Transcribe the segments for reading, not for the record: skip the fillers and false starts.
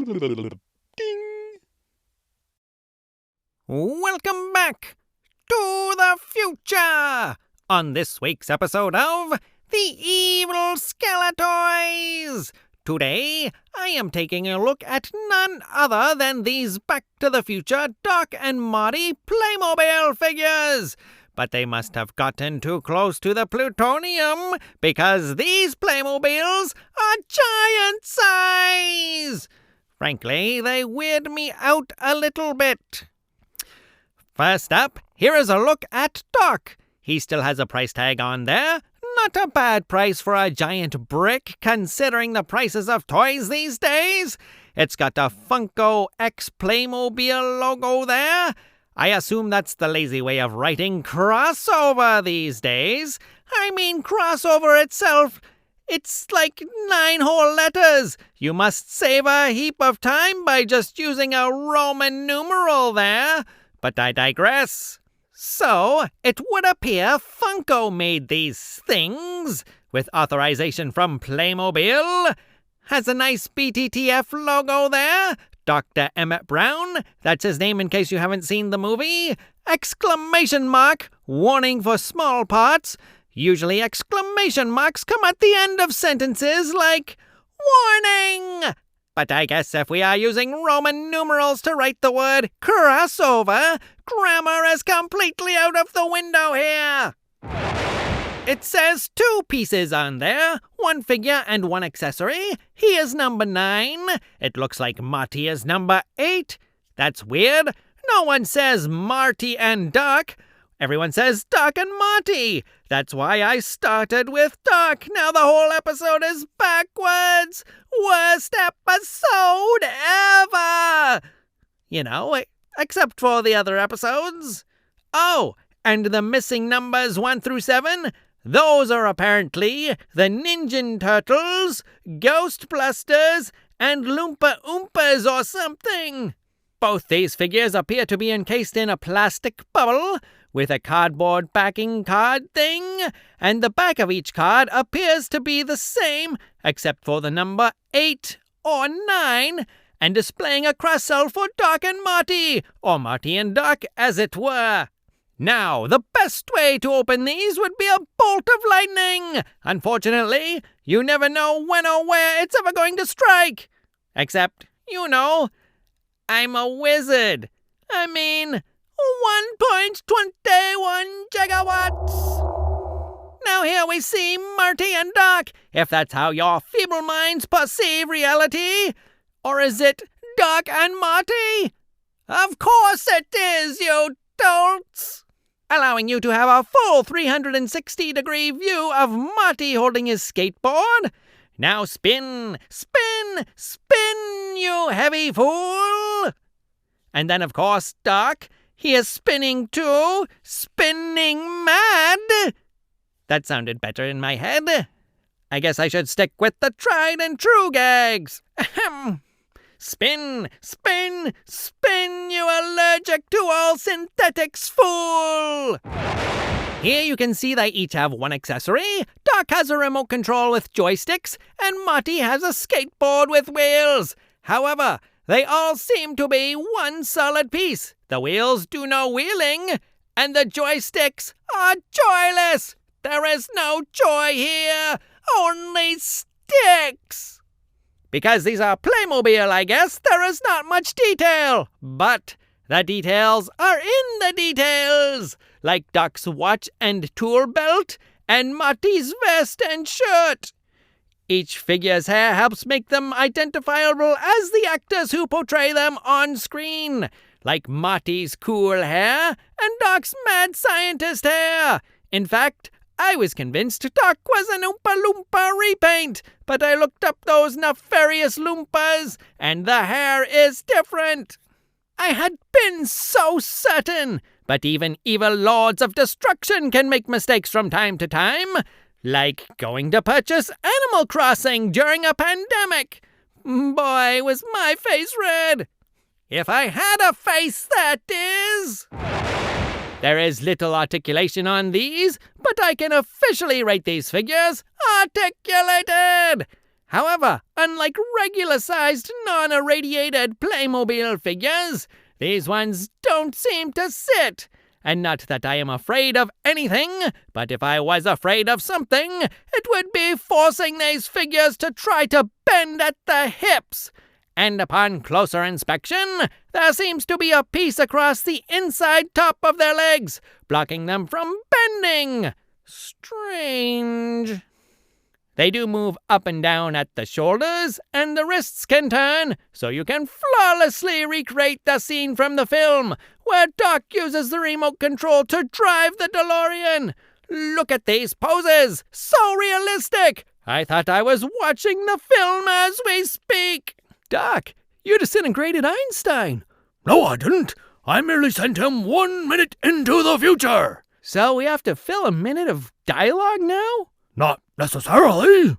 Ding! Welcome back to the future on this week's episode of the EVIL Skeletoys. Today, I am taking a look at none other than these Back to the Future Doc and Marty Playmobil figures. But they must have gotten too close to the plutonium because these Playmobils are giant size. Frankly, they weird me out a little bit. First up, here is a look at Doc. He still has a price tag on there. Not a bad price for a giant brick, considering the prices of toys these days. It's got a Funko X Playmobil logo there. I assume that's the lazy way of writing crossover these days. I mean, crossover itself, it's like 9 whole letters. You must save a heap of time by just using a Roman numeral there. But I digress. So, it would appear Funko made these things, with authorization from Playmobil. Has a nice BTTF logo there. Dr. Emmett Brown, that's his name in case you haven't seen the movie. Exclamation mark, warning for small parts. Usually exclamation marks come at the end of sentences like, warning! But I guess if we are using Roman numerals to write the word crossover, grammar is completely out of the window here. It says 2 pieces on there, 1 figure and 1 accessory. He is number 9. It looks like Marty is number 8. That's weird. No one says Marty and Doc. Everyone says Doc and Marty. That's why I started with Doc. Now the whole episode is backwards. Worst episode ever. You know, except for the other episodes. Oh, and the missing numbers 1 through 7, those are apparently the Ninja Turtles, Ghost Blusters, and Loompa Oompas or something. Both these figures appear to be encased in a plastic bubble with a cardboard backing card thing, and the back of each card appears to be the same except for the number 8 or 9 and displaying a cross-cell for Doc and Marty, or Marty and Doc as it were. Now, the best way to open these would be a bolt of lightning. Unfortunately, you never know when or where it's ever going to strike. Except, you know, I'm a wizard. I mean, 1.21 gigawatts. Now here we see Marty and Doc, if that's how your feeble minds perceive reality. Or is it Doc and Marty? Of course it is, you dolts! Allowing you to have a full 360-degree view of Marty holding his skateboard. Now spin, spin, spin, you heavy fool! And then, of course, Doc, he is spinning too, spinning mad. That sounded better in my head. I guess I should stick with the tried and true gags. Ahem. Spin, spin, spin, you allergic to all synthetics fool! Here you can see they each have 1 accessory. Doc has a remote control with joysticks, and Marty has a skateboard with wheels. However, they all seem to be 1 solid piece. The wheels do no wheeling, and the joysticks are joyless. There is no joy here, only sticks. Because these are Playmobil, I guess, there is not much detail. But the details are in the details. Like Doc's watch and tool belt, and Marty's vest and shirt. Each figure's hair helps make them identifiable as the actors who portray them on screen. Like Marty's cool hair and Doc's mad scientist hair. In fact, I was convinced Doc was an Oompa Loompa repaint, but I looked up those nefarious Loompas, and the hair is different. I had been so certain, but even evil lords of destruction can make mistakes from time to time, like going to purchase Animal Crossing during a pandemic. Boy, was my face red. If I had a face, that is. There is little articulation on these, but I can officially rate these figures articulated. However, unlike regular-sized, non-irradiated Playmobil figures, these ones don't seem to sit. And not that I am afraid of anything, but if I was afraid of something, it would be forcing these figures to try to bend at the hips. And upon closer inspection, there seems to be a piece across the inside top of their legs, blocking them from bending. Strange. They do move up and down at the shoulders, and the wrists can turn, so you can flawlessly recreate the scene from the film, where Doc uses the remote control to drive the DeLorean. Look at these poses! So realistic! I thought I was watching the film as we speak. Doc, you disintegrated Einstein. No, I didn't. I merely sent him 1 minute into the future. So we have to fill a minute of dialogue now? Not necessarily.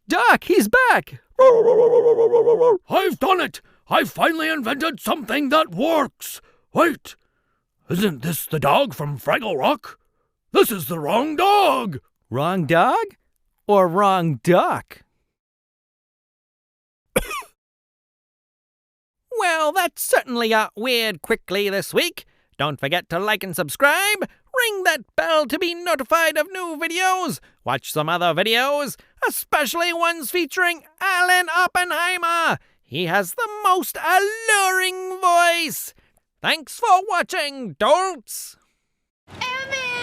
Doc, he's back! I've done it! I've finally invented something that works! Wait, isn't this the dog from Fraggle Rock? This is the wrong dog! Wrong dog? Or wrong duck? Well, that certainly got weird quickly this week. Don't forget to like and subscribe. Ring that bell to be notified of new videos. Watch some other videos, especially ones featuring Alan Oppenheimer. He has the most alluring voice. Thanks for watching, dolts. Evan!